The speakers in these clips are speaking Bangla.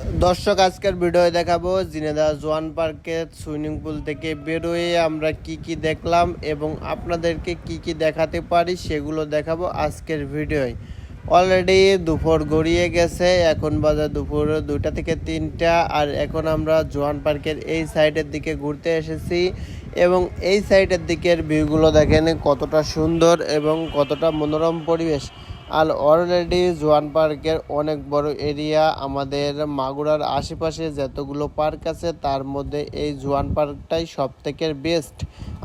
দর্শক আজকের ভিডিও দেখাবো ঝিনেদা জোয়ান পার্কের সুইমিং পুল থেকে বেরোয়ে আমরা কি দেখলাম এবং আপনাদেরকে কি দেখাতে পারি সেগুলো দেখাবো আজকের ভিডিওয়। অলরেডি দুপুর গড়িয়ে গেছে, এখন বাজে দুপুর 2টা থেকে 3টা। আর এখন আমরা জোয়ান পার্কের এই সাইডের দিকে ঘুরতে এসেছি এবং এই সাইডের দিকের ভিউগুলো দেখেন কতটা সুন্দর এবং কতটা মনোরম পরিবেশ। আর অলরেডি জোয়ান পার্কের অনেক বড় এরিয়া। আমাদের মাগুরার আশেপাশে যতগুলো পার্ক আছে তার মধ্যে এই জোয়ান পার্কটাই সব থেকে বেস্ট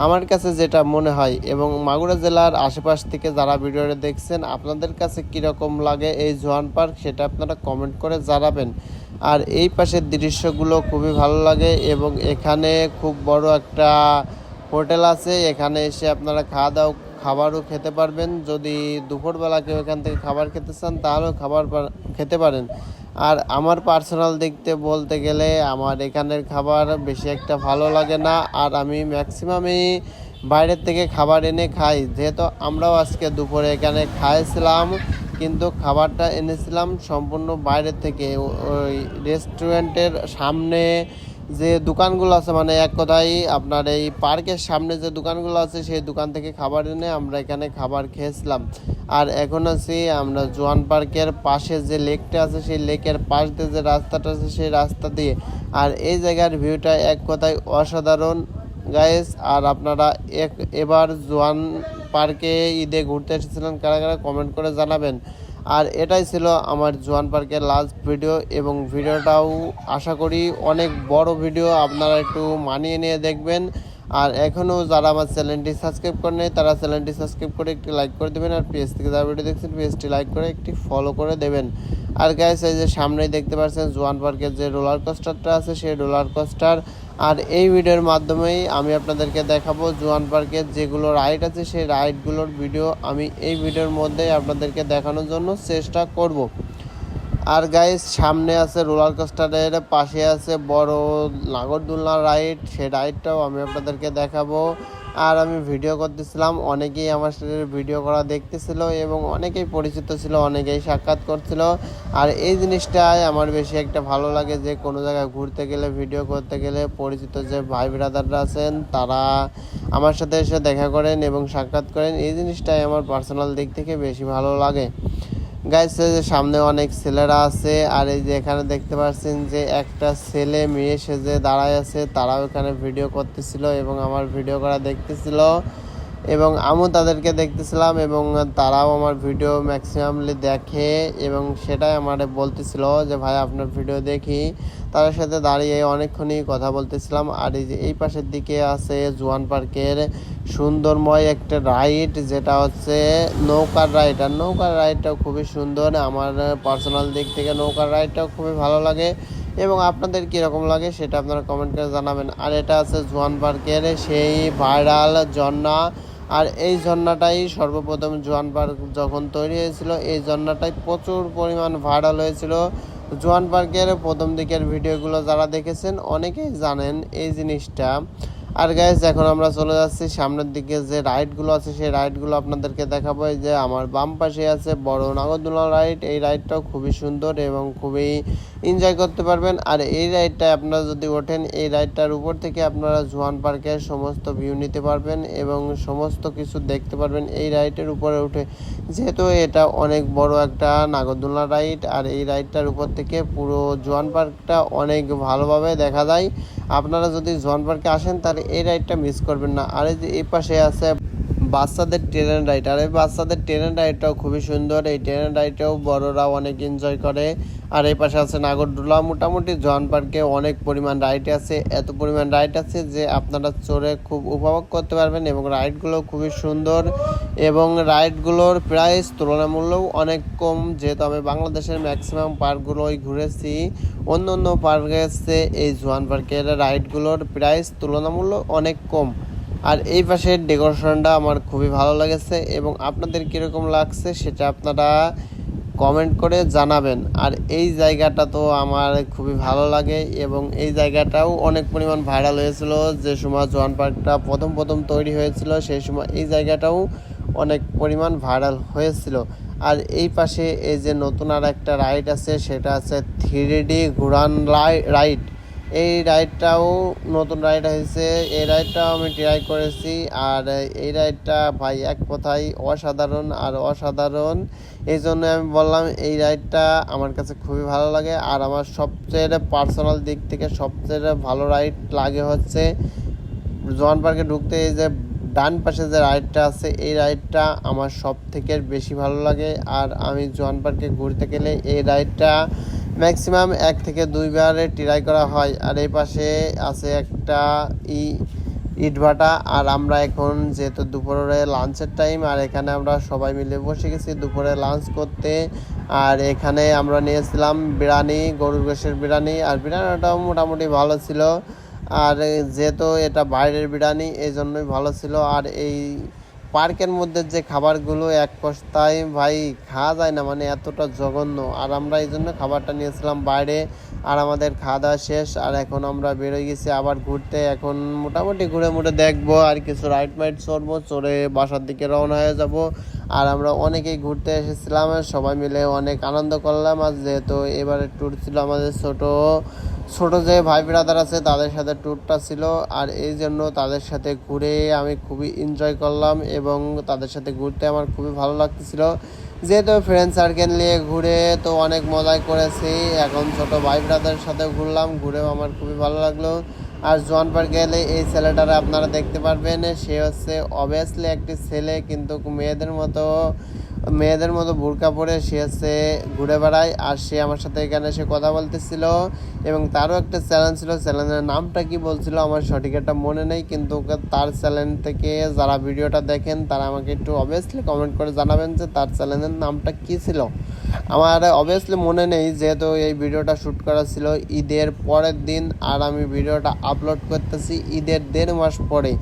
আমার কাছে যেটা মনে হয়। এবং মাগুরা জেলার আশেপাশ থেকে যারা ভিডিওটা দেখছেন আপনাদের কাছে কীরকম লাগে এই জোয়ান পার্ক সেটা আপনারা কমেন্ট করে জানাবেন। আর এই পাশের দৃশ্যগুলো খুবই ভালো লাগে এবং এখানে খুব বড় একটা হোটেল আছে, এখানে এসে আপনারা খাবারও খেতে পারবেন। যদি দুপুরবেলা কেউ এখান থেকে খাবার খেতে চান তাহলেও খাবার খেতে পারেন। আর আমার পার্সোনাল দেখতে বলতে গেলে আমার এখানের খাবার বেশি একটা ভালো লাগে না, আর আমি ম্যাক্সিমামই বাইরের থেকে খাবার এনে খাই। যেহেতু আমরাও আজকে দুপুরে এখানে খাইছিলাম, কিন্তু খাবারটা এনেছিলাম সম্পূর্ণ বাইরের থেকে। ওই রেস্টুরেন্টের সামনে যে দোকানগুলো আছে, মানে এক কথায় আপনার এই পার্কের সামনে যে দোকানগুলো আছে সেই দোকান থেকে খাবার এনে আমরা এখানে খাবার খেয়েছিলাম। আর এখন আছি আমরা জোয়ান পার্কের পাশে যে লেকটা আছে সেই লেকের পাশ দিয়ে যে রাস্তাটা আছে সেই রাস্তা দিয়ে। আর এই জায়গার ভিউটা এক কথায় অসাধারণ গাইস। আর আপনারা এবার জোয়ান পার্কে ঈদে ঘুরতে এসেছিলেন কারা কারা কমেন্ট করে জানাবেন। আর এটাই ছিল আমার জোয়ান পার্কের লাস্ট ভিডিও এবং ভিডিওটাও আশা করি অনেক বড় ভিডিও, আপনারা একটু মানিয়ে নিয়ে দেখবেন। আর এখনও যারা আমার চ্যানেলটি সাবস্ক্রাইব করে নেই তারা চ্যানেলটি সাবস্ক্রাইব করে একটি লাইক করে দেবেন। আর পেজ থেকে যারা ভিডিও দেখছেন পেজটি লাইক করে একটি ফলো করে দেবেন। আর গাইস এই যে সামনেই দেখতে পাচ্ছেন জোয়ান পার্কের যে রোলার কোস্টারটা আছে সেই রোলার কোস্টার। আর এই ভিডিওর মাধ্যমেই আমি আপনাদেরকে দেখাবো জোয়ান পার্কের যেগুলো রাইড আছে সেই রাইডগুলোর ভিডিও আমি এই ভিডিওর মধ্যেই আপনাদেরকে দেখানোর জন্য চেষ্টা করব। আর গাইস সামনে আছে রোলার কোস্টারের পাশে আছে বড় নাগরদোলনা রাইড, সেই রাইডটাও আমি আপনাদেরকে দেখাবো। আর আমি ভিডিও করতেছিলাম, অনেকেই আমার সাথে ভিডিও করা দেখতেছিল এবং অনেকেই পরিচিত ছিল, অনেকেই সাক্ষাৎ করছিল। আর এই জিনিসটাই আমার বেশি একটা ভালো লাগে যে কোনো জায়গায় ঘুরতে গেলে ভিডিও করতে গেলে পরিচিত যে ভাই ব্রাদাররা আছেন তারা আমার সাথে এসে দেখা করেন এবং সাক্ষাৎ করেন। এই জিনিসটাই আমার পার্সোনাল দিক থেকে বেশি ভালো লাগে। গাইস সামনে অনেক ছেলেরা আছে, আর এই যে এখানে দেখতে পাচ্ছেন যে একটা ছেলে মেয়ে সেজে দাঁড়ায় আছে, তারাও এখানে ভিডিও করতেছিল এবং আমার ভিডিও করা দেখতেছিল এবং আমিও তাদেরকে দেখতেছিলাম এবং তারাও আমার ভিডিও ম্যাক্সিমামলি দেখে এবং সেটাই আমার বলতেছিল যে ভাই আপনার ভিডিও দেখি। তাদের সাথে দাঁড়িয়ে অনেকক্ষণই কথা বলতেছিলাম। আর এই যে এই পাশের দিকে আছে জোয়ান পার্কের সুন্দরময় একটা রাইড, যেটা হচ্ছে নৌকার রাইড। আর নৌকার রাইডটাও খুবই সুন্দর, আমার পার্সোনাল দিক থেকে নৌকার রাইডটাও খুবই ভালো লাগে এবং আপনাদের কীরকম লাগে সেটা আপনারা কমেন্ট করে জানাবেন। আর এটা আছে জোয়ান পার্কের সেই ভাইরাল ঝর্ণা। আর এই ঝর্ণাটাই সর্বপ্রথম জোয়ান পার্ক যখন তৈরি হয়েছিল এই ঝর্ণাটাই প্রচুর পরিমাণ ভাইরাল হয়েছিল। জোয়ান পার্কের প্রথম দিকের ভিডিওগুলো যারা দেখেছেন অনেকেই জানেন এই জিনিসটা। আর গাইস এখন আমরা চলে যাচ্ছি সামনের দিকে যে রাইডগুলো আছে সেই রাইডগুলো আপনাদেরকে দেখাবো। এই যে আমার বাম পাশে আছে বড় নাগরদোলনা রাইড, এই রাইডটাও খুবই সুন্দর এবং খুবই এনজয় করতে পারবেন। আর এই রাইডটায় আপনারা যদি ওঠেন এই রাইডটার উপর থেকে আপনারা জোয়ান পার্কের সমস্ত ভিউ নিতে পারবেন এবং সমস্ত কিছু দেখতে পারবেন এই রাইডের উপরে উঠে, যেহেতু এটা অনেক বড় একটা নাগরদোলনা রাইড। আর এই রাইডটার উপর থেকে পুরো জোয়ান পার্কটা অনেক ভালোভাবে দেখা যায়। আপনারা যদি জোয়ান পার্কে আসেন তাহলে এই রাইডটা মিস করবেন না। আর এই পাশে আছে বাচ্চাদের ট্রেন রাইড, আর এই বাচ্চাদের ট্রেন রাইডটাও খুবই সুন্দর, এই ট্রেন রাইডটাও বড়রা অনেক এনজয় করে। আর এই পাশে আছে নাগরদোলা। মোটামুটি জোয়ান পার্কে অনেক পরিমাণ রাইড আছে, এত পরিমাণ রাইড আছে যে আপনারা চড়ে খুব উপভোগ করতে পারবেন এবং রাইডগুলো খুবই সুন্দর এবং রাইডগুলোর প্রাইস তুলনামূলক অনেক কম। যেহেতু আমি বাংলাদেশের ম্যাক্সিমাম পার্কগুলোই ঘুরেছি, অন্য অন্য পার্কের চেয়ে এই জোয়ান পার্কের রাইডগুলোর প্রাইস তুলনামূলক অনেক কম। আর এই পাশের ডেকোরেশনটা আমার খুবই ভালো লেগেছে এবং আপনাদের কীরকম লাগছে সেটা আপনারা কমেন্ট করে জানাবেন। আর এই জায়গাটা তো আমার খুবই ভালো লাগে এবং এই জায়গাটাও অনেক পরিমাণ ভাইরাল হয়েছিল যে সময় জোয়ান পার্কটা প্রথম তৈরি হয়েছিল, সেই সময় এই জায়গাটাও অনেক পরিমাণ ভাইরাল হয়েছিল। আর এই পাশে এই যে নতুন আর একটা রাইড আছে, সেটা আছে 3D ঘুরান রাইড। এই রাইডটাও নতুন রাইড হয়েছে, এই রাইডটাও আমি ট্রাই করেছি। আর এই রাইডটা ভাই এক কথায় অসাধারণ আর অসাধারণ। এই জন্য আমি বললাম এই রাইডটা আমার কাছে খুবই ভালো লাগে। আর আমার সবচেয়ে পার্সোনাল দিক থেকে সবচেয়ে ভালো রাইড লাগে হচ্ছে জোয়ান পার্কে ঢুকতে এই যে ডান পাশে যে রাইডটা আছে, এই রাইডটা আমার সব থেকে বেশি ভালো লাগে। আর আমি জোয়ান পার্কে ঘুরতে গেলে এই রাইডটা ম্যাক্সিমাম 1 থেকে 2 বারে ট্রাই করা হয়। আর এই পাশে আছে একটা ইটভাটা। আর আমরা এখন যেহেতু দুপুরে লাঞ্চের টাইম, আর এখানে আমরা সবাই মিলে বসে গেছি দুপুরে লাঞ্চ করতে। আর এখানে আমরা নিয়েছিলাম বিরিয়ানি, গরুর গোশের বিরিয়ানি। আর বিরিয়ানিটাও মোটামুটি ভালো ছিল। আর যেহেতু এটা বাইরের বিরিয়ানি এই জন্যই ভালো ছিল। আর এই পার্কের মধ্যে যে খাবারগুলো এক কষ্টায় ভাই খাওয়া যায় না, মানে এতটা জঘন্য। আর আমরা এই জন্য খাবারটা নিয়েছিলাম বাইরে। আর আমাদের খাওয়া দাওয়া শেষ, আর এখন আমরা বেরোয় গেছি আবার ঘুরতে। এখন মোটামুটি ঘুরে মুড়ে দেখবো আর কিছু রাইড মাইড চড়বো, চড়ে বাসার দিকে রওনা হয়ে যাব। আর আমরা অনেকেই ঘুরতে এসেছিলাম, সবাই মিলে অনেক আনন্দ করলাম। আর যেহেতু এবারে ট্যুর ছিল আমাদের ছোট যে ভাই ব্রাদার আছে তাদের সাথে ট্যুরটা ছিল। আর এই জন্য তাদের সাথে ঘুরে আমি খুবই এনজয় করলাম এবং তাদের সাথে ঘুরতে আমার খুবই ভালো লাগতেছিল। যেহেতু ফ্রেন্ড সার্কেল নিয়ে ঘুরে তো অনেক মজাই করেছি। এখন ছোট ভাই ব্রাদারের সাথে ঘুরলাম, ঘুরেও আমার খুবই ভালো লাগলো। আর জোয়ান পার্কে গেলে এই ছেলেটারা আপনারা দেখতে পারবেন, সে হচ্ছে অবভিয়াসলি একটি ছেলে, কিন্তু মেয়েদের মতো বোরকা পরে সে হচ্ছে ঘুরে বেড়ায়। আর সে আমার সাথে এখানে এসে কথা বলতেছিল এবং তারও একটা চ্যানেল ছিল, চ্যানেলের নামটা কি বলছিল আমার সঠিক একটা মনে নেই। কিন্তু তার চ্যানেল থেকে যারা ভিডিওটা দেখেন তারা আমাকে একটু অবভিয়াসলি কমেন্ট করে জানাবেন যে তার চ্যানেলের নামটা কী ছিল। আমার অবভিয়াসলি মনে নেই, যেহেতু এই ভিডিওটা শ্যুট করা ছিল ঈদের পরের দিন। আর আমি ভিডিওটা আপলোড করতেছি ঈদের 1.5 মাস পরে।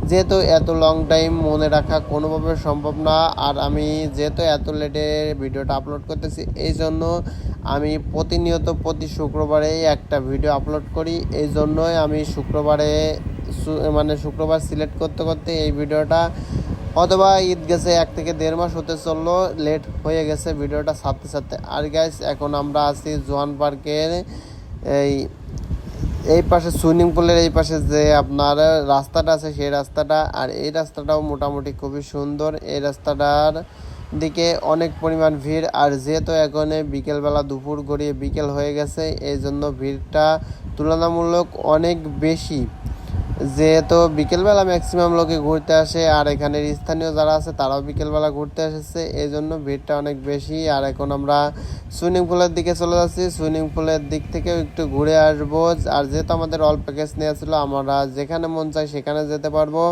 যেহেতু এত লং টাইম মনে রাখা কোনোভাবে সম্ভব না। আর আমি যেহেতু এত লেটে ভিডিওটা আপলোড করতেছি, এই জন্য আমি প্রতিনিয়ত প্রতি শুক্রবারে একটা ভিডিও আপলোড করি। এই জন্যই আমি শুক্রবার সিলেক্ট করতে করতে এই ভিডিওটা অথবা ঈদ গেছে 1 থেকে 1.5 মাস হতে চললো, লেট হয়ে গেছে ভিডিওটা ছাড়তে। আর গাইস এখন আমরা আছি জোয়ান পার্কের এই পাশে সুইমিং পুলের এই পাশে যে আপনার রাস্তাটা আছে সেই রাস্তাটা। আর এই রাস্তাটাও মোটামুটি খুবই সুন্দর। এই রাস্তাটার দিকে অনেক পরিমাণ ভিড়। আর যেহেতু এখন বিকেলবেলা দুপুর গড়িয়ে বিকেল হয়ে গেছে, এই জন্য ভিড়টা তুলনামূলক অনেক বেশি। যেহেতু বিকেলবেলা ম্যাক্সিমাম লোকে ঘুরতে আসে, আর এখানের স্থানীয় যারা আছে তারাও বিকেলবেলা ঘুরতে এসেছে, এই জন্য ভিড়টা অনেক বেশি। আর এখন আমরা সুইমিং পুলের দিকে চলে যাচ্ছি, সুইমিং পুলের দিক থেকেও একটু ঘুরে আসবো। আর যেহেতু আমাদের অল প্যাকেজ নেওয়া ছিল, আমরা যেখানে মন চাই সেখানে যেতে পারবো,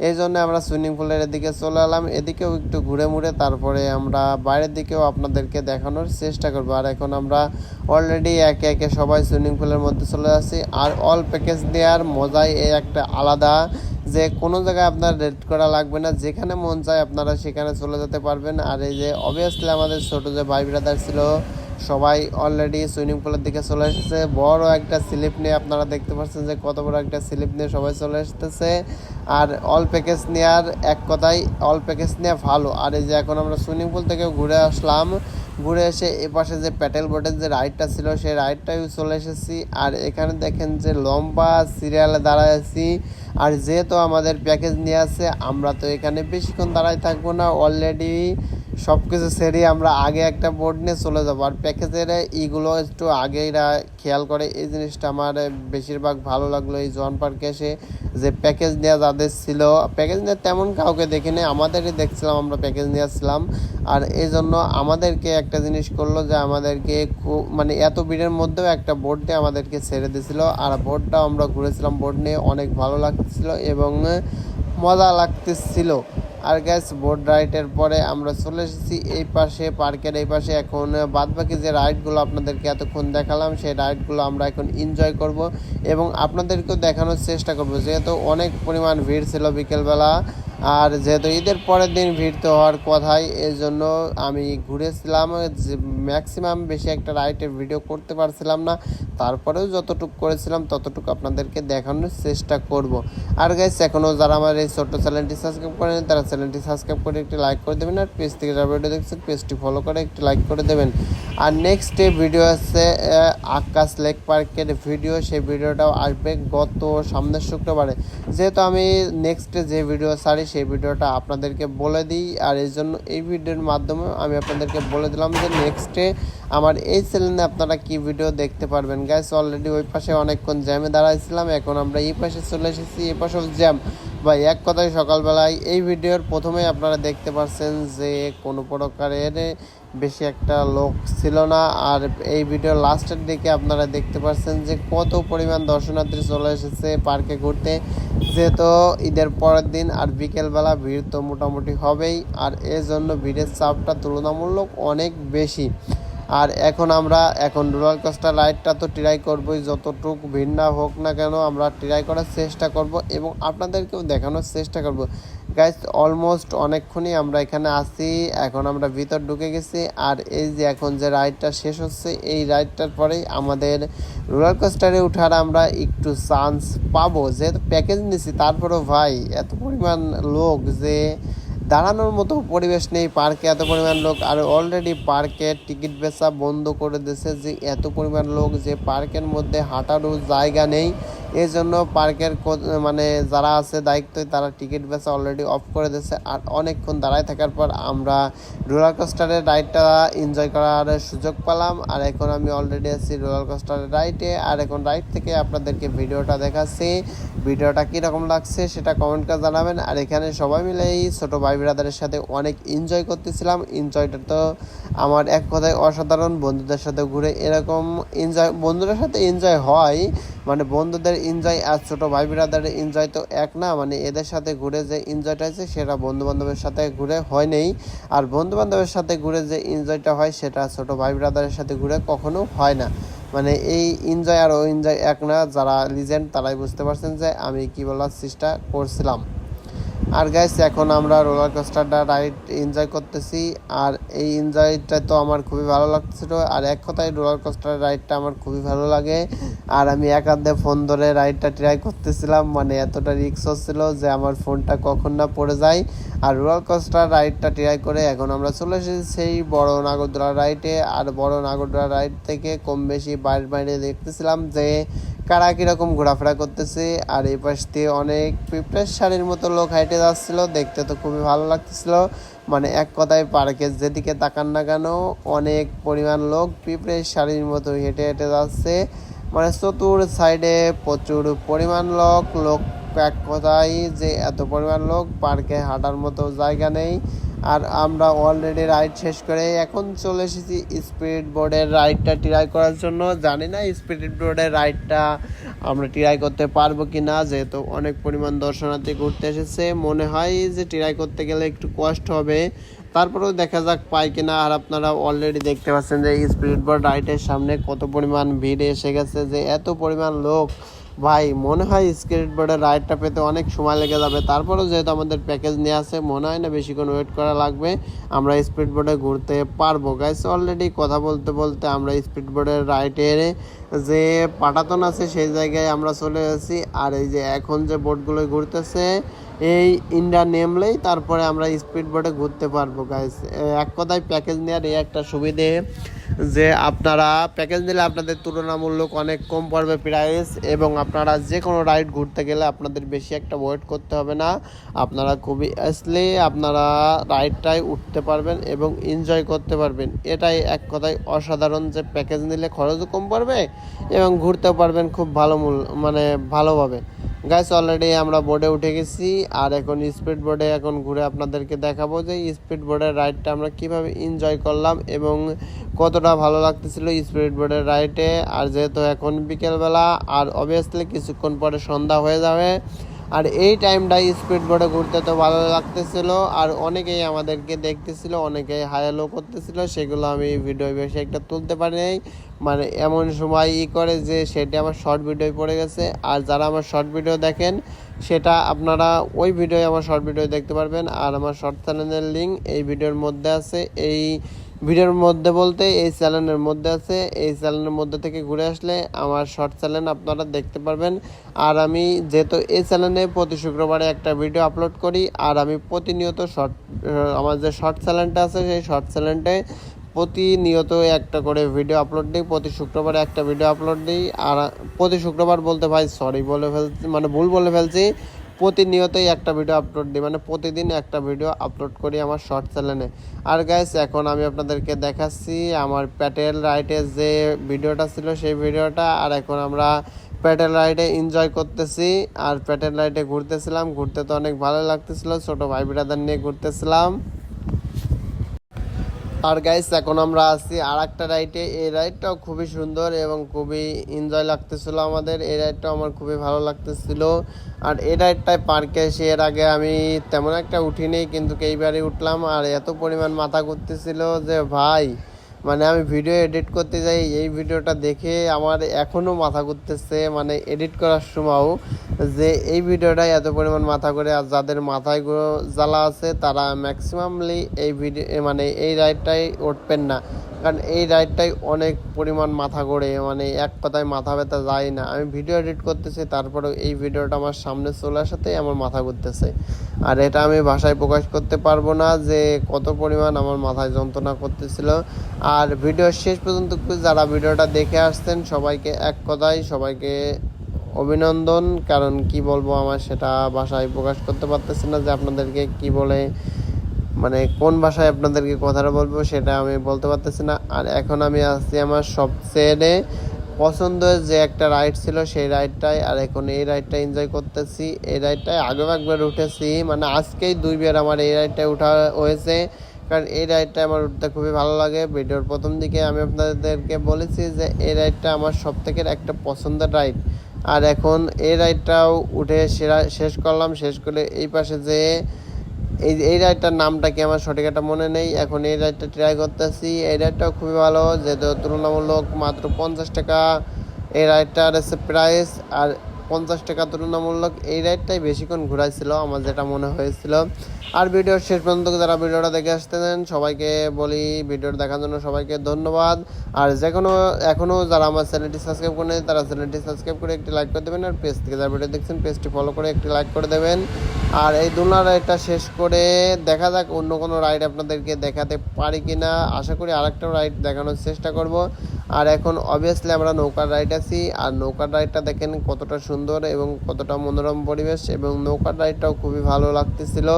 এই জন্য আমরা সুইমিং পুলের এদিকে চলে এলাম। এদিকেও একটু ঘুরে মুড়ে তারপরে আমরা বাইরের দিকেও আপনাদেরকে দেখানোর চেষ্টা করবো। আর এখন আমরা অলরেডি একে একে সবাই সুইমিং পুলের মধ্যে চলে যাচ্ছি। আর অল প্যাকেজ দেওয়ার মজাই এই একটা আলাদা, যে কোনো জায়গায় আপনার রেট করা লাগবে না, যেখানে মন চায় আপনারা সেখানে চলে যেতে পারবেন। আর এই যে অবভিয়াসলি আমাদের ছোট যে ভাই ব্রাদার ছিল সবাই অলরেডি সুইমিং পুলের দিকে চলে এসেছে। বড় একটা স্লিপ নিয়ে আপনারা দেখতে পাচ্ছেন যে কত বড় একটা স্লিপ নিয়ে সবাই চলে এসেছে। আর অল প্যাকেজ নেওয়ার এক কথায় অল প্যাকেজ নেওয়া ভালো। আর এই যে এখন আমরা সুইমিং পুল থেকে ঘুরে আসলাম, ঘুরে এসে এপাশে যে প্যাটেল বোটের যে রাইডটা ছিল সেই রাইডটাই চলে এসেছি। আর এখানে দেখেন যে লম্বা সিরিয়ালে দাঁড়ায় আছি। আর যেহেতু আমাদের প্যাকেজ নিয়ে আছে, আমরা তো এখানে বেশিক্ষণ দাঁড়ায় থাকবো না, অলরেডি সব কিছু সেরে আমরা আগে একটা বোর্ড নিয়ে চলে যাবো। আর প্যাকেজের এইগুলো একটু আগেইরা খেয়াল করে, এই জিনিসটা আমার বেশিরভাগ ভালো লাগলো এই জোয়ান পার্কে এসে, যে প্যাকেজ নেওয়া যাদের ছিল, প্যাকেজ নিয়ে তেমন কাউকে দেখিনি, আমাদেরই দেখছিলাম আমরা প্যাকেজ নিয়েছিলাম। আর এই জন্য আমাদেরকে একটা জিনিস করলো যে আমাদেরকে খুব মানে এত ভিড়ের মধ্যেও একটা বোর্ড দিয়ে আমাদেরকে ছেড়ে দিয়েছিলো। আর বোর্ডটাও আমরা ঘুরেছিলাম, বোর্ড নিয়ে অনেক ভালো লাগছিল এবং মজা লাগতেছিল। আর গ্যাস বোট রাইডের পরে আমরা চলে এসেছি এই পাশে পার্কের এই পাশে। এখন বাদবাকি যে রাইডগুলো আপনাদেরকে এতক্ষণ দেখালাম সেই রাইডগুলো আমরা এখন এনজয় করব এবং আপনাদেরকেও দেখানোর চেষ্টা করব, যেহেতু অনেক পরিমাণ ভিড় ছিল বিকেলবেলা। আর যেহেতু ঈদের পরের দিন ভিড় তো হওয়ার কথাই, এই জন্য আমি ঘুরেছিলাম ম্যাক্সিমাম বেশি একটা রাইডের ভিডিও করতে পারছিলাম না, তারপরেও যতটুকু করেছিলাম ততটুকু আপনাদেরকে দেখানোর চেষ্টা করব। আর গাইস এখনও যারা আমার এই ছোট্ট চ্যানেলটি সাবস্ক্রাইব করেন তারা চ্যানেলটি সাবস্ক্রাইব করে একটি লাইক করে দেবেন, আর পেজ থেকে যারা ভিডিও দেখছেন পেজটি ফলো করে একটি লাইক করে দেবেন। আর নেক্সট ভিডিও আছে আকাশ লেক পার্কের ভিডিও, সেই ভিডিওটাও আসবে গত সামনের শুক্রবারে। যেহেতু আমি নেক্সটে যে ভিডিও ছাড়ি সেই ভিডিওটা আপনাদেরকে বলে দিই, আর এই জন্য এই ভিডিওর মাধ্যমে আমি আপনাদেরকে বলে দিলাম যে নেক্সটে আমার এই চ্যানেলে আপনারা কি ভিডিও দেখতে পারবেন। গাইস অলরেডি ওই পাশে অনেকক্ষণ জ্যামে দাঁড়াইছিলাম, এখন আমরা এই পাশে চলে এসেছি, এই পাশেও জ্যাম ভাই। এক কথায় সকালবেলায় এই ভিডিওর প্রথমে আপনারা দেখতে পাচ্ছেন যে কোনো প্রকারের বেশি একটা লোক ছিল না, আর এই ভিডিওর লাস্টের দিকে আপনারা দেখতে পাচ্ছেন যে কত পরিমাণ দর্শনার্থী চলে এসেছে পার্কে ঘুরতে, যেহেতু ঈদের পরের দিন আর বিকেলবেলা ভিড় তো মোটামুটি হবেই, আর এর জন্য ভিড়ের চাপটা তুলনামূলক অনেক বেশি। আর এখন রোলার কোস্টার রাইডটা তো ট্রাই করবোই, যতটুকু ভিড় না হোক না কেন আমরা ট্রাই করার চেষ্টা করব এবং আপনাদেরকেও দেখানোর চেষ্টা করব। গাইস অলমোস্ট অনেকক্ষণই আমরা এখানে আসি, এখন আমরা ভিতর ঢুকে গেছি, আর এই যে এখন যে রাইডটা শেষ হচ্ছে এই রাইডটার পরেই আমাদের রোলার কোস্টারে ওঠার আমরা একটু চান্স পাবো, যেহেতু প্যাকেজ নিছি। তারপরেও ভাই এত পরিমাণ লোক যে দাঁড়ানোর মতো পরিবেশ নেই পার্কে, এত পরিমাণ লোক। আর অলরেডি পার্কের টিকিট বেচা বন্ধ করে দিয়েছে, যে এত পরিমাণ লোক যে পার্কের মধ্যে হাঁটারও জায়গা নেই। এই জন্য পার্কের মানে যারা আছে দায়িত্বে তারা টিকিট বেচা অলরেডি অফ করে দিয়েছে। আর অনেকক্ষণ দাঁড়ায় থাকার পর আমরা রোলার কোস্টারের রাইডটা এনজয় করার সুযোগ পেলাম, আর এখন আমি অলরেডি আছি রোলার কোস্টারের রাইডে। আর এখন রাইড থেকে আপনাদেরকে ভিডিওটা দেখাচ্ছি, ভিডিওটা কীরকম লাগছে সেটা কমেন্ট করে জানাবেন। আর এখানে সবাই মিলে এই ছোটো ভাই ব্রাদারের সাথে অনেক এনজয় করতেছিলাম, এনজয়টা তো আমার এক কথায় অসাধারণ। বন্ধুদের সাথে ঘুরে এরকম এনজয়, বন্ধুদের সাথে এনজয় হয়, মানে বন্ধুদের এনজয় আর ছোটো ভাই ব্রাদারের এনজয় তো এক না, মানে এদের সাথে ঘুরে যে এনজয়টা আছে সেটা বন্ধু বান্ধবের সাথে ঘুরে হয় নেই, আর বন্ধু বান্ধবের সাথে ঘুরে যে এনজয়টা হয় সেটা ছোটো ভাই ব্রাদারের সাথে ঘুরে কখনো হয় না। মানে এই এনজয় আর ও এনজয় এক না, যারা লিজেন্ড তারাই বুঝতে পারছেন যে আমি কী বলার চেষ্টা করছিলাম। আর গাইস এখন আমরা রোলার কোস্টারটা রাইড এনজয় করতেছি, আর এই এনজয়টা তো আমার খুবই ভালো লাগছিল। আর এক কথায় রোলার কোস্টার রাইডটা আমার খুবই ভালো লাগে, আর আমি এক হাতে ফোন ধরে রাইডটা ট্রাই করতেছিলাম, মানে এতটা রিস্ক হচ্ছিল যে আমার ফোনটা কখন না পড়ে যায়। আর রোলার কোস্টার রাইডটা ট্রাই করে এখন আমরা চলে এসেছি সেই বড় নাগরদোলা রাইডে। আর বড় নাগরদোলা রাইড থেকে কম বেশি বাইরে দেখতেছিলাম যে কারা কীরকম ঘোরাফেরা করতেছে। আর এই পাশ দিয়ে অনেক পিঁপড়ের শাড়ির মতো লোক হাইটে যাচ্ছিলো, দেখতে তো খুবই ভালো লাগতেছিল। মানে এক কথায় পার্কের যেদিকে তাকান না কেন অনেক পরিমাণ লোক পিঁপড়ের শাড়ির মতো হেঁটে হেঁটে যাচ্ছে, মানে চতুর সাইডে প্রচুর পরিমাণ লোক এক কথায় যে এত পরিমাণ লোক পার্কে হাঁটার মতো জায়গা নেই। আর আমরা অলরেডি রাইড শেষ করে এখন চলে এসেছি স্পিড বোর্ডের রাইডটা ট্রাই করার জন্য। জানি না স্পিড বোর্ডের রাইডটা আমরা ট্রাই করতে পারবো কি না, যেহেতু অনেক পরিমাণ দর্শনার্থী ঘুরতে এসেছে, মনে হয় যে ট্রাই করতে গেলে একটু কষ্ট হবে, তারপরেও দেখা যাক পাই কিনা। আর আপনারা অলরেডি দেখতে পাচ্ছেন যে স্পিড বোর্ড রাইডের সামনে কত পরিমাণ ভিড় এসে গেছে, যে এত পরিমাণ লোক ভাই মনে হয় স্কেট বোর্ডের রাইডটা পেতে অনেক সময় লেগে যাবে। তারপরেও যেহেতু আমাদের প্যাকেজ নিয়ে আসে মনে হয় না বেশিক্ষণ ওয়েট করা লাগবে, আমরা স্পিড বোর্ডে ঘুরতে পারবো। গাইস অলরেডি কথা বলতে বলতে আমরা স্পিড বোর্ডের রাইডের যে পাটাতন আছে সেই জায়গায় আমরা চলে এসেছি। আর এই যে এখন যে বোটগুলো ঘুরতেছে এই ইন্ডিয়া নেমলেই তারপরে আমরা স্পিড বোটে ঘুরতে পারবো। গাইস এক কথায় প্যাকেজ নেওয়ার এই একটা সুবিধে যে আপনারা প্যাকেজ নিলে আপনাদের তুলনামূলক অনেক কম পড়বে প্রাইস, এবং আপনারা যে কোনো রাইড ঘুরতে গেলে আপনাদের বেশি একটা ওয়েট করতে হবে না, আপনারা খুবই ইজিলি আপনারা রাইডটাই উঠতে পারবেন এবং এনজয় করতে পারবেন। এটাই এক কথায় অসাধারণ যে প্যাকেজ নিলে খরচও কম পড়বে এবং ঘুরতেও পারবেন খুব মানে ভালোভাবে। গাইস অলরেডি আমরা বোর্ডে উঠে গেছি, আর এখন স্পিড বোর্ডে এখন ঘুরে আপনাদেরকে দেখাবো যে স্পিড বোর্ডের রাইডটা আমরা কিভাবে এনজয় করলাম এবং কতটা ভালো লাগতেছিল স্পিড বোর্ডের রাইডে। আর যেহেতু এখন বিকেলবেলা আর অবভিয়াসলি কিছুক্ষণ পরে সন্ধ্যা হয়ে যাবে, আর এই টাইমটা স্পিড বোর্ডে ঘুরতে তো ভালো লাগতেছিল, আর অনেকেই আমাদেরকে দেখতেছিল, অনেকেই হায়ালো করতেছিল, সেগুলো আমি ভিডিও বেশি একটা তুলতে পারি নাই, মানে এমন সময় করে যে সেটা আমার শর্ট ভিডিও পড়ে গেছে। আর যারা আমার শর্ট ভিডিও দেখেন সেটা আপনারা ওই ভিডিও আমার শর্ট ভিডিও দেখতে পারবেন, আর আমার শর্ট চ্যানেলের লিঙ্ক এই ভিডিওর মধ্যে আছে, এই ভিডিওর মধ্যে বলতে এই চ্যানেলের মধ্যে আছে, এই চ্যানেলের মধ্যে থেকে ঘুরে আসলে আমার শর্ট চ্যানেল আপনারা দেখতে পারবেন। আর আমি যেহেতু এই চ্যানেলে প্রতি শুক্রবারে একটা ভিডিও আপলোড করি, আর আমি প্রতিনিয়ত আমার যে শর্ট চ্যানেলটা আছে সেই শর্ট চ্যানেলটায় প্রতিনিয়ত একটা করে ভিডিও আপলোড দিই, প্রতি শুক্রবারে একটা ভিডিও আপলোড দিই। আর প্রতি শুক্রবার বলতে ভাই সরি বলে ফেলছি, মানে ভুল বলে ফেলছি, প্রতিনিয়তই একটা ভিডিও আপলোড দিই, মানে প্রতিদিন একটা ভিডিও আপলোড করি আমার শর্ট চ্যানেলে। আর গাইস এখন আমি আপনাদেরকে দেখাচ্ছি আমার প্যাটেল রাইডের যে ভিডিওটা ছিল সেই ভিডিওটা। আর এখন আমরা প্যাটেল রাইডে এনজয় করতেছি, আর প্যাটেল রাইডে ঘুরতেছিলাম, ঘুরতে তো অনেক ভালো লাগতেছিল, ছোট ভাই বিরাদার নিয়ে ঘুরতেছিলাম। আর গাইস এখন আমরা আছি আর একটা রাইডে, এই রাইডটাও খুবই সুন্দর এবং খুবই এনজয় লাগতেছিল আমাদের, এই রাইডটাও আমার খুবই ভালো লাগতেছিল। আর এই রাইডটায় পার্কে এসে এর আগে আমি তেমন একটা উঠিনি, কিন্তু এইবারই উঠলাম। আর এত পরিমাণ মাথা ঘুরতেছিল যে ভাই, মানে আমি ভিডিও এডিট করতে যাই, এই ভিডিওটা দেখে আমার এখনও মাথা ঘুরতেছে, মানে এডিট করার সময়ও, যে এই ভিডিওটাই এত পরিমাণ মাথা ঘুরে। আর যাদের মাথায় জ্বালা আছে তারা ম্যাক্সিমামলি এই ভিডিও মানে এই রাইডটাই উঠবেন না, কারণ এই রাইডটাই অনেক পরিমাণ মাথা ঘোরে, মানে এক কথায় মাথা ব্যথা যায় না। আমি ভিডিও এডিট করতেছি, তারপরেও এই ভিডিওটা আমার সামনে চলে আসাতেই আমার মাথা ঘুরতেছে। আর এটা আমি ভাষায় প্রকাশ করতে পারবো না যে কত পরিমাণ আমার মাথায় যন্ত্রণা করতেছিল। আর ভিডিওর শেষ পর্যন্ত যারা ভিডিওটা দেখে আসছেন সবাইকে এক কথায় সবাইকে অভিনন্দন, কারণ কি বলবো আমার সেটা ভাষায় প্রকাশ করতে পারতেছি না যে আপনাদেরকে কি বলে, মানে কোন ভাষায় আপনাদেরকে কথাটা বলবো সেটা আমি বলতে পারতেছি না। আর এখন আমি আসছি আমার সবচেয়ে পছন্দের যে একটা রাইড ছিল সেই রাইডটাই, আর এখন এই রাইডটা এনজয় করতেছি। এই রাইডটায় আগেও একবার উঠেছি, মানে আজকেই দুইবার আমার এই রাইডটায় ওঠা হয়েছে, কারণ এই রাইডটা আমার উঠতে খুবই ভালো লাগে। ভিডিওর প্রথম দিকে আমি আপনাদেরকে বলেছি যে এই রাইডটা আমার সবথেকে একটা পছন্দের রাইড। আর এখন এই রাইডটাও উঠে শেষ করলাম, শেষ করে এই পাশে যে এই রাইডটার নামটা কি আমার সঠিক একটা মনে নেই, এখন এই রাইডটা ট্রাই করতেছি। এই রাইডটাও খুবই ভালো, যেহেতু তুলনামূলক মাত্র 50 টাকা এই রাইডটার আছে প্রাইস। আর 50 টাকা তুলনামূলক এই রাইডটাই বেশিক্ষণ ঘুরাইছিল আমার যেটা মনে হয়েছিল। আর ভিডিওর শেষ পর্যন্ত যারা ভিডিওটা দেখে আসতেছেন সবাইকে বলি ভিডিওটা দেখার জন্য সবাইকে ধন্যবাদ। আর এখনও যারা আমার চ্যানেলটি সাবস্ক্রাইব করেন তারা চ্যানেলটি সাবস্ক্রাইব করে একটি লাইক করে দেবেন, আর পেজ থেকে যারা ভিডিও দেখছেন পেজটি ফলো করে একটি লাইক করে দেবেন। আর এই দোলনা রাইডটা শেষ করে দেখা যাক অন্য কোনো রাইড আপনাদেরকে দেখাতে পারি কি না, আশা করি আরেকটা রাইড দেখানোর চেষ্টা করব। আর এখন অবভিয়াসলি আমরা নৌকার রাইড আছি, আর নৌকার রাইডটা দেখেন কতটা সুন্দর এবং কতটা মনোরম পরিবেশ, এবং নৌকার রাইডটাও খুবই ভালো লাগতেছিল।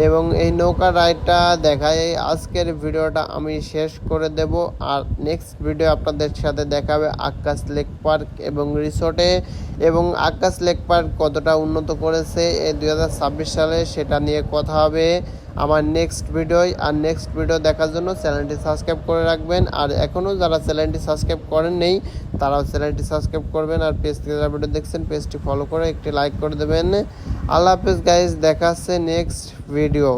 এবং এই নৌকার রাইডটা দেখায় আজকের ভিডিওটা আমি শেষ করে দেব। আর নেক্সট ভিডিও আপনাদের সাথে দেখাবে আকাশ লেক পার্ক এবং রিসোর্টে, এবং আকাশ লেক পার্ক কতটা উন্নত করেছে এই 2026 সালে সেটা নিয়ে কথা হবে আমার নেক্সট ভিডিও। আর নেক্সট ভিডিও দেখার জন্য চ্যানেলটি সাবস্ক্রাইব করে রাখবেন। আর এখনও যারা চ্যানেলটি সাবস্ক্রাইব করেন নেই তারাও চ্যানেলটি সাবস্ক্রাইব করবেন, আর পেজ থেকে যারা ভিডিও দেখছেন পেজটি ফলো করে একটি লাইক করে দেবেন। আল্লাহ হাফেজ গাইজ, দেখা হচ্ছে নেক্সট ভিডিও।